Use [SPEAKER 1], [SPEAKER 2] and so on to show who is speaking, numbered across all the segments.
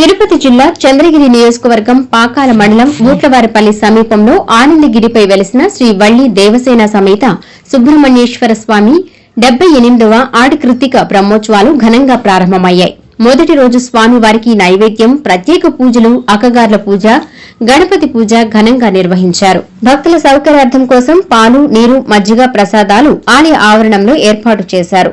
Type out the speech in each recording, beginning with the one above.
[SPEAKER 1] తిరుపతి జిల్లా చంద్రగిరి నియోజకవర్గం పాకాల మండలం ఊట్లవారిపల్లి సమీపంలో ఆనందగిరిపై వెలిసిన శ్రీ వల్లి దేవసేన సమేత సుబ్రహ్మణ్యేశ్వర స్వామి 78వ ఆడి కృత్తిక బ్రహ్మోత్సవాలు ఘనంగా ప్రారంభమయ్యాయి. మొదటి రోజు స్వామివారికి నైవేద్యం, ప్రత్యేక పూజలు, అక్కగార్ల పూజ, గణపతి పూజ ఘనంగా నిర్వహించారు. భక్తుల సౌకర్యార్థం కోసం పాలు, నీరు, మజ్జిగ, ప్రసాదాలు ఆలయ ఆవరణంలో ఏర్పాటు చేశారు.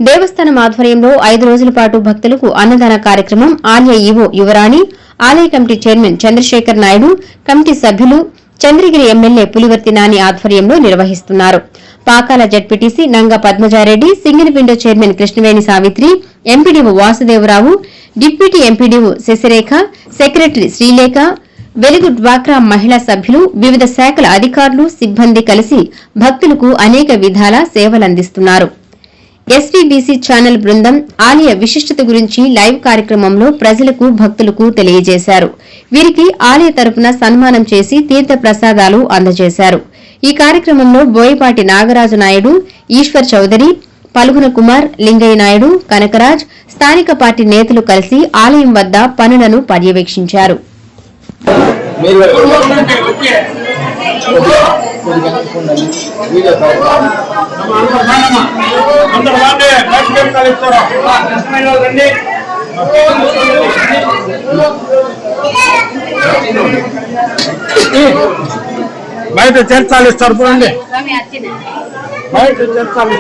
[SPEAKER 1] దేవస్థానం ఆధ్వర్యంలో 5 రోజుల పాటు భక్తులకు అన్నదాన కార్యక్రమం ఆలయ ఈవో యువరాణి, ఆలయ committee chairman Chandrasekhar Naidu, committee సభ్యులు, చంద్రగిరి ఎమ్మెల్యే పులివర్తి నాని ఆధ్వర్యంలో నిర్వహిస్తున్నారు. Pakala ZPTC Nanga Padmaja Reddy, Singinapinda chairman Krishnaveni Savitri, MPDO Vasudeva Rao, deputy MPDO Sasirekha, secretary Srilekha, Velugu డ్వాక్రా మహిళా సభ్యులు, వివిధ శాఖల అధికారులు, సిబ్బంది కలిసి భక్తులకు అనేక విధాల సేవలందిస్తున్నారు. ఎస్వీబీసీ ఛానల్ బృందం ఆలయ విశిష్టత గురించి లైవ్ కార్యక్రమంలో ప్రజలకు, భక్తులకు తెలియజేశారు. వీరికి ఆలయ తరపున సన్మానం చేసి తీర్థ ప్రసాదాలు అందజేశారు. ఈ కార్యక్రమంలో బోయపాటి నాగరాజు నాయుడు, ఈశ్వర్ చౌదరి, పలుగున కుమార్, లింగయ్య నాయుడు, కనకరాజ్, స్థానిక పార్టీ నేతలు కలిసి ఆలయం వద్ద పనులను పర్యవేక్షించారు.
[SPEAKER 2] బయట చేర్చాలి ఇస్తారు చూడండి, బయట చేర్చాలి.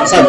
[SPEAKER 3] Asal.